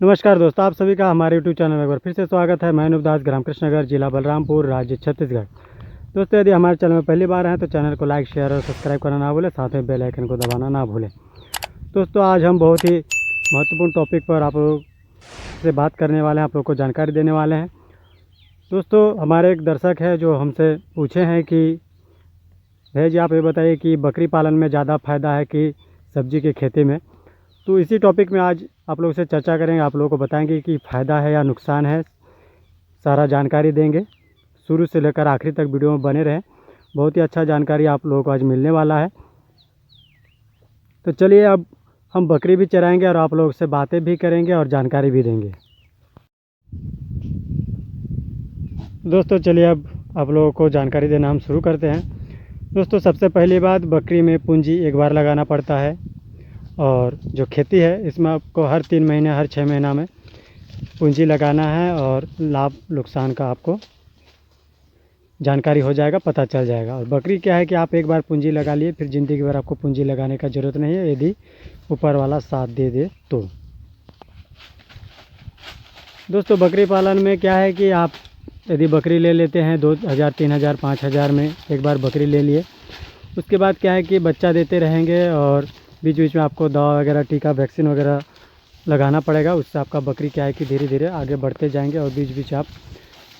नमस्कार दोस्तों, आप सभी का हमारे यूट्यूब चैनल में एक बार फिर से स्वागत है। मैं अनुपदास, ग्राम कृष्णनगर, जिला बलरामपुर, राज्य छत्तीसगढ़। दोस्तों, यदि हमारे चैनल में पहली बार हैं तो चैनल को लाइक, शेयर और सब्सक्राइब करना ना भूलें, साथ में बेल आइकन को दबाना ना भूलें। दोस्तों, आज हम बहुत ही महत्वपूर्ण टॉपिक पर आप लोग से बात करने वाले हैं, आप लोग को जानकारी देने वाले हैं। दोस्तों, हमारे एक दर्शक है जो हमसे पूछे हैं कि भैया जी आप ये बताइए कि बकरी पालन में ज़्यादा फ़ायदा है कि सब्जी की खेती में। तो इसी टॉपिक में आज आप लोगों से चर्चा करेंगे, आप लोगों को बताएंगे कि फ़ायदा है या नुकसान है, सारा जानकारी देंगे। शुरू से लेकर आखिरी तक वीडियो में बने रहें, बहुत ही अच्छा जानकारी आप लोगों को आज मिलने वाला है। तो चलिए, अब हम बकरी भी चराएंगे और आप लोगों से बातें भी करेंगे और जानकारी भी देंगे। दोस्तों, चलिए अब आप लोगों को जानकारी देना हम शुरू करते हैं। दोस्तों, सबसे पहली बात, बकरी में पूंजी एक बार लगाना पड़ता है और जो खेती है इसमें आपको हर 3 महीने, हर 6 महीना में पूंजी लगाना है और लाभ नुकसान का आपको जानकारी हो जाएगा, पता चल जाएगा। और बकरी क्या है कि आप एक बार पूंजी लगा लिए, फिर ज़िंदगी भर आपको पूंजी लगाने का ज़रूरत नहीं है, यदि ऊपर वाला साथ दे दे तो। दोस्तों, बकरी पालन में क्या है कि आप यदि बकरी ले लेते हैं 2000, 3000, 5000 में एक बार बकरी ले लिए, उसके बाद क्या है कि बच्चा देते रहेंगे और बीच बीच में आपको दवा वगैरह, टीका, वैक्सीन वगैरह लगाना पड़ेगा। उससे आपका बकरी क्या है कि धीरे धीरे आगे बढ़ते जाएंगे और बीच बीच आप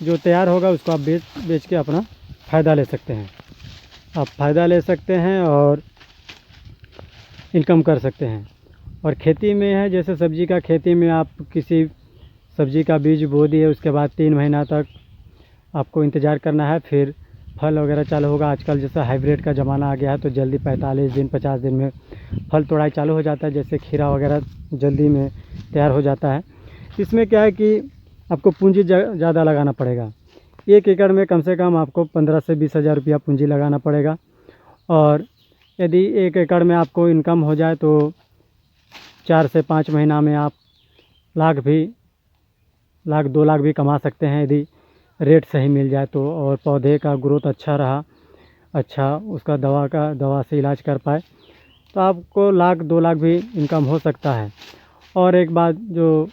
जो तैयार होगा उसको आप बेच के अपना फ़ायदा ले सकते हैं। आप फ़ायदा ले सकते हैं और इनकम कर सकते हैं। और खेती में है, जैसे सब्ज़ी का खेती में आप किसी सब्ज़ी का बीज बो दिए, उसके बाद 3 महीना तक आपको इंतज़ार करना है, फिर फल वगैरह चालू होगा। आजकल जैसे हाइब्रिड का ज़माना आ गया है तो जल्दी 45 दिन, 50 दिन में फल तोड़ाई चालू हो जाता है। जैसे खीरा वगैरह जल्दी में तैयार हो जाता है। इसमें क्या है कि आपको पूंजी ज़्यादा लगाना पड़ेगा। 1 एकड़ में कम से कम आपको 15 से 20 हज़ार रुपया पूंजी लगाना पड़ेगा। और यदि 1 एकड़ में आपको इनकम हो जाए तो 4 से 5 महीना में आप लाख 2 लाख भी कमा सकते हैं, यदि रेट सही मिल जाए तो, और पौधे का ग्रोथ अच्छा रहा, अच्छा उसका दवा से इलाज कर पाए तो आपको लाख 2 लाख भी इनकम हो सकता है। और एक बात, जो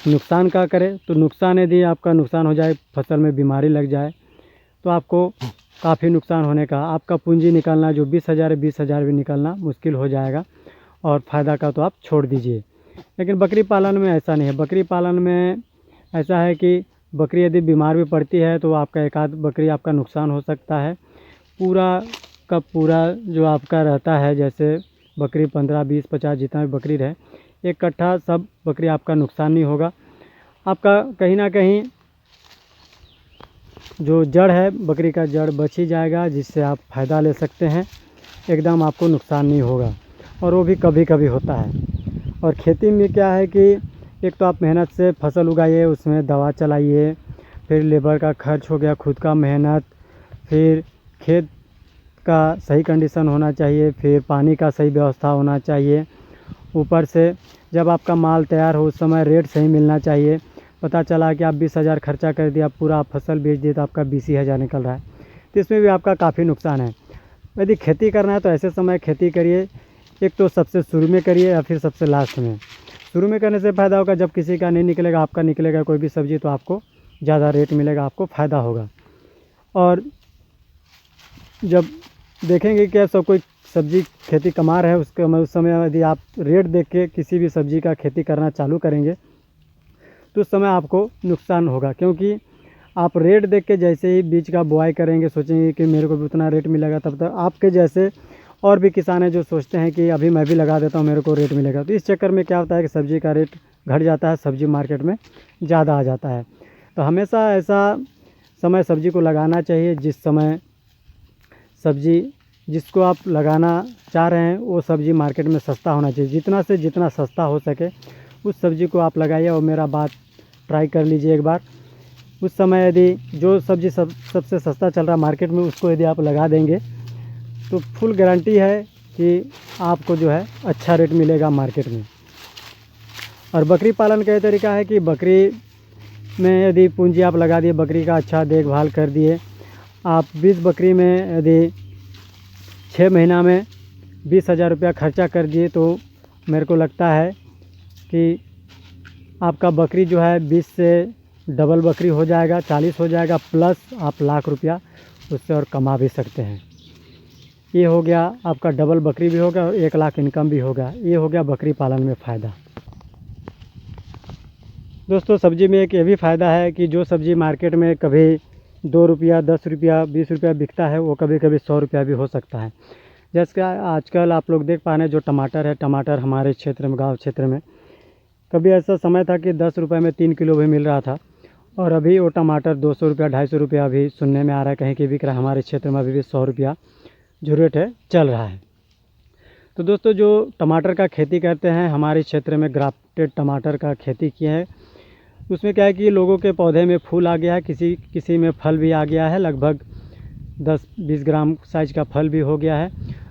नुकसान का करें तो नुकसान, यदि आपका नुकसान हो जाए, फसल में बीमारी लग जाए तो आपको काफ़ी नुकसान होने का, आपका पूंजी निकालना जो 20,000 है, 20,000 भी निकालना मुश्किल हो जाएगा। और फ़ायदा का तो आप छोड़ दीजिए। लेकिन बकरी पालन में ऐसा नहीं है। बकरी पालन में ऐसा है कि बकरी यदि बीमार भी पड़ती है तो आपका एक आध बकरी आपका नुकसान हो सकता है। पूरा का पूरा जो आपका रहता है, जैसे बकरी 15, 20, 50 जितना भी बकरी रहे, एक कट्ठा सब बकरी आपका नुकसान नहीं होगा। आपका कहीं ना कहीं जो जड़ है, बकरी का जड़ बच ही जाएगा, जिससे आप फ़ायदा ले सकते हैं। एकदम आपको नुकसान नहीं होगा, और वो भी कभी कभी होता है। और खेती में क्या है कि एक तो आप मेहनत से फसल उगाइए, उसमें दवा चलाइए, फिर लेबर का खर्च हो गया, खुद का मेहनत, फिर खेत का सही कंडीशन होना चाहिए, फिर पानी का सही व्यवस्था होना चाहिए। ऊपर से जब आपका माल तैयार हो उस समय रेट सही मिलना चाहिए। पता चला कि आप 20,000 खर्चा कर दिया, पूरा फसल बेच दिए तो आपका 20 ही हज़ार निकल रहा है, तो इसमें भी आपका काफ़ी नुकसान है। यदि खेती करना है तो ऐसे समय खेती करिए, एक तो सबसे शुरू में करिए या फिर सबसे लास्ट में। शुरू में करने से फ़ायदा होगा, जब किसी का नहीं निकलेगा, आपका निकलेगा कोई भी सब्ज़ी, तो आपको ज़्यादा रेट मिलेगा, आपको फ़ायदा होगा। और जब देखेंगे कि सब कोई सब्ज़ी खेती कमा रहे हैं, उसके उस समय यदि आप रेट देख के किसी भी सब्ज़ी का खेती करना चालू करेंगे तो उस समय आपको नुकसान होगा। क्योंकि आप रेट देख के जैसे ही बीज का बुआई करेंगे, सोचेंगे कि मेरे को भी उतना रेट मिलेगा, तब तक आपके जैसे और भी किसान हैं जो सोचते हैं कि अभी मैं भी लगा देता हूँ, मेरे को रेट मिलेगा। तो इस चक्कर में क्या होता है कि सब्ज़ी का रेट घट जाता है, सब्ज़ी मार्केट में ज़्यादा आ जाता है। तो हमेशा ऐसा समय सब्ज़ी को लगाना चाहिए जिस समय सब्ज़ी जिसको आप लगाना चाह रहे हैं वो सब्ज़ी मार्केट में सस्ता होना चाहिए। जितना से जितना सस्ता हो सके उस सब्ज़ी को आप लगाइए। और मेरा बात ट्राई कर लीजिए एक बार। उस समय यदि जो सब्ज़ी सबसे सस्ता चल रहा है मार्केट में, उसको यदि आप लगा देंगे तो फुल गारंटी है कि आपको जो है अच्छा रेट मिलेगा मार्केट में। और बकरी पालन का ये तरीका है कि बकरी में यदि पूंजी आप लगा दिए, बकरी का अच्छा देखभाल कर दिए, आप 20 बकरी में यदि 6 महीना में 20,000 रुपया खर्चा कर दिए, तो मेरे को लगता है कि आपका बकरी जो है 20 से डबल बकरी हो जाएगा, 40 हो जाएगा, प्लस आप लाख रुपया उससे और कमा भी सकते हैं। ये हो गया आपका डबल बकरी भी होगा और 1 लाख इनकम भी होगा। ये हो गया बकरी पालन में फ़ायदा। दोस्तों सब्ज़ी में एक ये भी फ़ायदा है कि जो सब्ज़ी मार्केट में कभी 2 रुपया, 10 रुपया, 20 रुपया बिकता है, वो कभी कभी 100 रुपया भी हो सकता है। जैसे आजकल आप लोग देख पा रहे हैं जो टमाटर है, टमाटर हमारे क्षेत्र में, गाँव क्षेत्र में कभी ऐसा समय था कि 10 रुपये में 3 किलो भी मिल रहा था, और अभी वो टमाटर 200 रुपया, 250 रुपया अभी सुनने में आ रहा है, कहीं के बिक रहा है। हमारे क्षेत्र में अभी भी 100 रुपया जो रेट है चल रहा है। तो दोस्तों जो टमाटर का खेती करते हैं, हमारे क्षेत्र में ग्राफ्टेड टमाटर का खेती किए हैं। उसमें क्या है कि लोगों के पौधे में फूल आ गया है, किसी में फल भी आ गया है, लगभग 10-20 ग्राम साइज का फल भी हो गया है।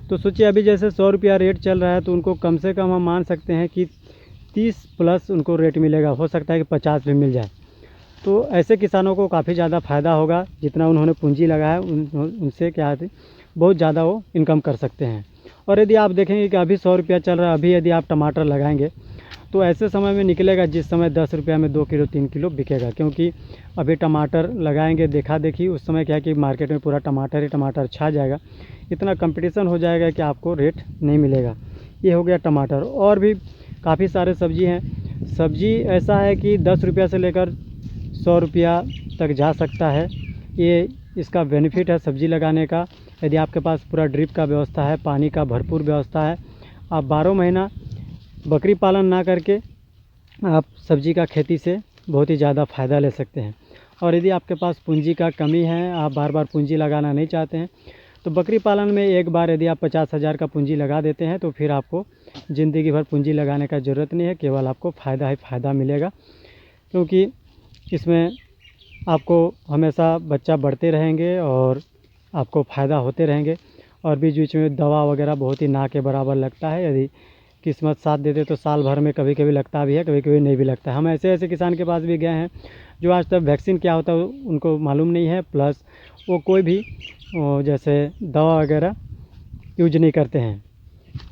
तो सोचिए अभी जैसे 100 रुपया रेट चल रहा है, तो उनको कम से कम हम मान सकते हैं कि 30 प्लस उनको रेट मिलेगा, हो सकता है कि 50 भी मिल जाए। तो ऐसे किसानों को काफ़ी ज़्यादा फ़ायदा होगा। जितना उन्होंने पूंजी लगाया उनसे क्या है बहुत ज़्यादा वो इनकम कर सकते हैं। और यदि आप देखेंगे कि अभी 100 रुपया चल रहा है, अभी यदि आप टमाटर लगाएंगे तो ऐसे समय में निकलेगा जिस समय 10 रुपया में 2 किलो 3 किलो बिकेगा। क्योंकि अभी टमाटर लगाएंगे देखा देखी, उस समय क्या है कि मार्केट में पूरा टमाटर ही टमाटर छा जाएगा, इतना कंपटीशन हो जाएगा कि आपको रेट नहीं मिलेगा। ये हो गया टमाटर। और भी काफ़ी सारे सब्ज़ी हैं। सब्ज़ी ऐसा है कि 10 रुपया से लेकर 100 रुपया तक जा सकता है। ये इसका बेनिफिट है सब्ज़ी लगाने का। यदि आपके पास पूरा ड्रिप का व्यवस्था है, पानी का भरपूर व्यवस्था है, आप 12 महीना बकरी पालन ना करके आप सब्ज़ी का खेती से बहुत ही ज़्यादा फ़ायदा ले सकते हैं। और यदि आपके पास पूंजी का कमी है, आप बार बार पूंजी लगाना नहीं चाहते हैं, तो बकरी पालन में एक बार यदि आप 50,000 का पूंजी लगा देते हैं तो फिर आपको ज़िंदगी भर पूंजी लगाने का ज़रूरत नहीं है, केवल आपको फ़ायदा ही फ़ायदा मिलेगा। क्योंकि इसमें आपको हमेशा बच्चा बढ़ते रहेंगे और आपको फ़ायदा होते रहेंगे। और बीच में दवा वगैरह बहुत ही ना के बराबर लगता है। यदि किस्मत साथ दे दे तो साल भर में कभी कभी लगता भी है, कभी कभी नहीं भी लगता है। हम ऐसे किसान के पास भी गए हैं जो आज तक वैक्सीन क्या होता है उनको मालूम नहीं है, प्लस वो कोई भी जैसे दवा वगैरह यूज नहीं करते हैं।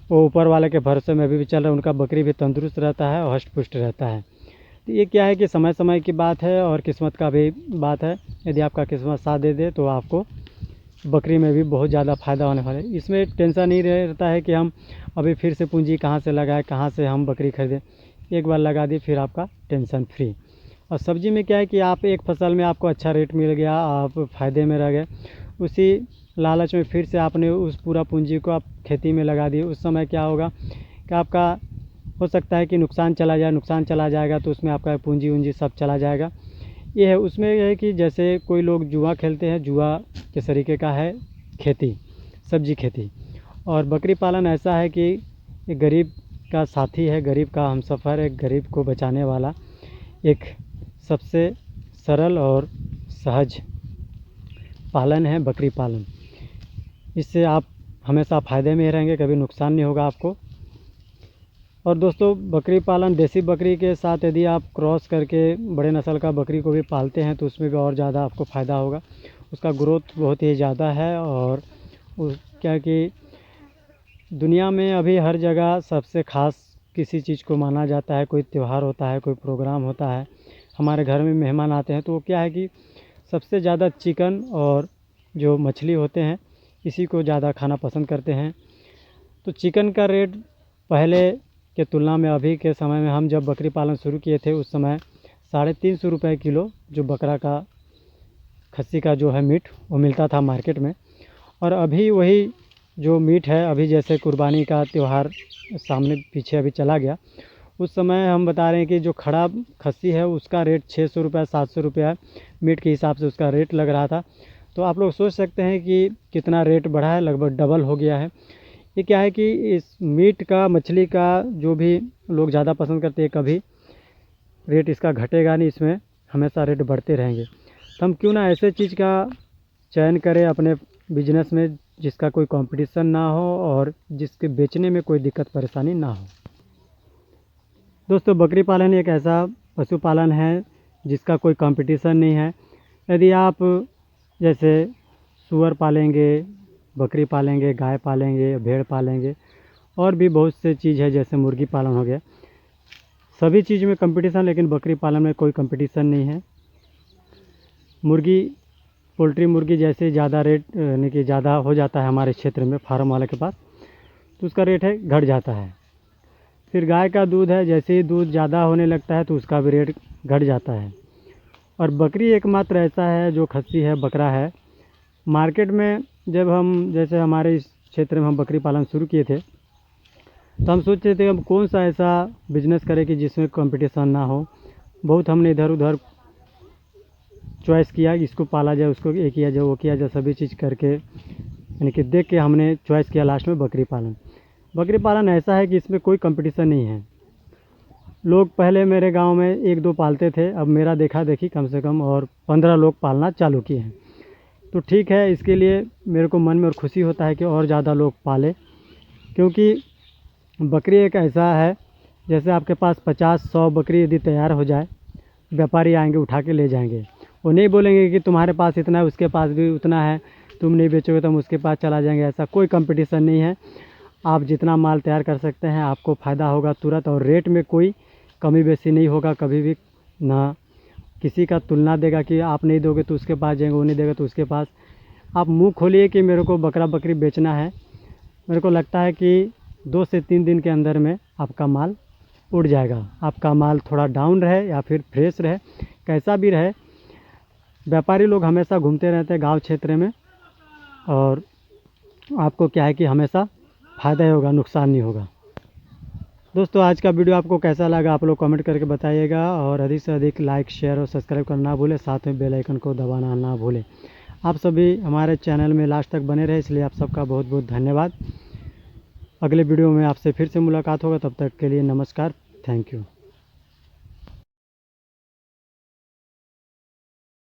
वो ऊपर वाले के भरोसे में अभी भी चल रहा है, उनका बकरी भी तंदुरुस्त रहता है और हष्ट पुष्ट रहता है। तो ये क्या है कि समय समय की बात है और किस्मत का भी बात है। यदि आपका किस्मत साथ दे दे तो आपको बकरी में भी बहुत ज़्यादा फ़ायदा होने वाला है। इसमें टेंशन नहीं रहता है कि हम अभी फिर से पूंजी कहाँ से लगाएं, कहाँ से हम बकरी खरीदें। एक बार लगा दी फिर आपका टेंशन फ्री। और सब्ज़ी में क्या है कि आप एक फसल में आपको अच्छा रेट मिल गया, आप फ़ायदे में रह गए, उसी लालच में फिर से आपने उस पूरा पूंजी को आप खेती में लगा दिए। उस समय क्या होगा कि आपका हो सकता है कि नुकसान चला जाएगा, तो उसमें आपका पूंजी वूंजी सब चला जाएगा। ये है उसमें यह है कि जैसे कोई लोग जुआ खेलते हैं, जुआ के तरीके का है खेती, सब्जी खेती। और बकरी पालन ऐसा है कि ये गरीब का साथी है, गरीब का हमसफ़र है, गरीब को बचाने वाला एक सबसे सरल और सहज पालन है बकरी पालन। इससे आप हमेशा फ़ायदे में रहेंगे, कभी नुकसान नहीं होगा आपको। और दोस्तों बकरी पालन, देसी बकरी के साथ यदि आप क्रॉस करके बड़े नस्ल का बकरी को भी पालते हैं तो उसमें भी और ज़्यादा आपको फ़ायदा होगा। उसका ग्रोथ बहुत ही ज़्यादा है। और क्या कि दुनिया में अभी हर जगह सबसे ख़ास किसी चीज़ को माना जाता है। कोई त्यौहार होता है, कोई प्रोग्राम होता है, हमारे घर में मेहमान आते हैं, तो वो क्या है कि सबसे ज़्यादा चिकन और जो मछली होते हैं इसी को ज़्यादा खाना पसंद करते हैं। तो चिकन का रेट पहले के तुलना में अभी के समय में, हम जब बकरी पालन शुरू किए थे उस समय 350 रुपये किलो जो बकरा का, खस्सी का जो है मीट, वो मिलता था मार्केट में। और अभी वही जो मीट है, अभी जैसे कुर्बानी का त्यौहार सामने पीछे अभी चला गया, उस समय हम बता रहे हैं कि जो खड़ा खस्सी है उसका रेट 600 रुपये 700 रुपया मीट के हिसाब से उसका रेट लग रहा था। तो आप लोग सोच सकते हैं कि कितना रेट बढ़ा है, लगभग डबल हो गया है। ये क्या है कि इस मीट का, मछली का जो भी लोग ज़्यादा पसंद करते हैं, कभी रेट इसका घटेगा नहीं, इसमें हमेशा रेट बढ़ते रहेंगे। तो हम क्यों ना ऐसे चीज़ का चयन करें अपने बिजनेस में जिसका कोई कंपटीशन ना हो और जिसके बेचने में कोई दिक्कत परेशानी ना हो। दोस्तों बकरी पालन एक ऐसा पशुपालन है जिसका कोई कंपटीशन नहीं है। यदि आप जैसे सूअर पालेंगे, बकरी पालेंगे, गाय पालेंगे, भेड़ पालेंगे, और भी बहुत से चीज़ है जैसे मुर्गी पालन हो गया, सभी चीज़ में कंपटीशन, लेकिन बकरी पालन में कोई कंपटीशन नहीं है। मुर्गी, पोल्ट्री मुर्गी जैसे ज़्यादा रेट यानी कि ज़्यादा हो जाता है हमारे क्षेत्र में फार्म वाले के पास, तो उसका रेट है घट जाता है। फिर गाय का दूध है, जैसे ही दूध ज़्यादा होने लगता है तो उसका भी रेट घट जाता है। और बकरी एकमात्र ऐसा है जो खस्सी है, बकरा है, मार्केट में जब हम जैसे हमारे इस क्षेत्र में हम बकरी पालन शुरू किए थे तो हम सोचे थे अब कौन सा ऐसा बिजनेस करें कि जिसमें कंपटीशन ना हो। बहुत हमने इधर उधर चॉइस किया, इसको पाला जाए, उसको ये किया जाए, वो किया जाए, सभी चीज़ करके यानी कि देख के हमने चॉइस किया लास्ट में बकरी पालन। बकरी पालन ऐसा है कि इसमें कोई कंपटीशन नहीं है। लोग पहले मेरे गांव में 1-2 पालते थे, अब मेरा देखा देखी कम से कम और 15 लोग पालना चालू किए हैं। तो ठीक है, इसके लिए मेरे को मन में और खुशी होता है कि और ज़्यादा लोग पाले, क्योंकि बकरी एक ऐसा है जैसे आपके पास 50-100 बकरी यदि तैयार हो जाए, व्यापारी आएंगे उठा के ले जाएंगे। वो नहीं बोलेंगे कि तुम्हारे पास इतना है, उसके पास भी उतना है, तुम नहीं बेचोगे तो हम उसके पास चला जाएंगे। ऐसा कोई कंपटीशन नहीं है। आप जितना माल तैयार कर सकते हैं आपको फ़ायदा होगा तुरंत, और रेट में कोई कमी बेसी नहीं होगा कभी भी। ना किसी का तुलना देगा कि आप नहीं दोगे तो उसके पास जाएंगे, वो नहीं देगा तो उसके पास। आप मुंह खोलिए कि मेरे को बकरा बकरी बेचना है, मेरे को लगता है कि 2 से 3 दिन के अंदर में आपका माल उड़ जाएगा। आपका माल थोड़ा डाउन रहे या फिर फ्रेश रहे, कैसा भी रहे, व्यापारी लोग हमेशा घूमते रहते हैं गांव क्षेत्र में, और आपको क्या है कि हमेशा फ़ायदा ही होगा, नुकसान नहीं होगा। दोस्तों, आज का वीडियो आपको कैसा लगा आप लोग कमेंट करके बताइएगा, और अधिक से अधिक लाइक, शेयर और सब्सक्राइब करना ना भूलें, साथ में बेल आइकन को दबाना ना भूलें। आप सभी हमारे चैनल में लास्ट तक बने रहे, इसलिए आप सबका बहुत बहुत धन्यवाद। अगले वीडियो में आपसे फिर से मुलाकात होगा, तब तक के लिए नमस्कार, थैंक यू।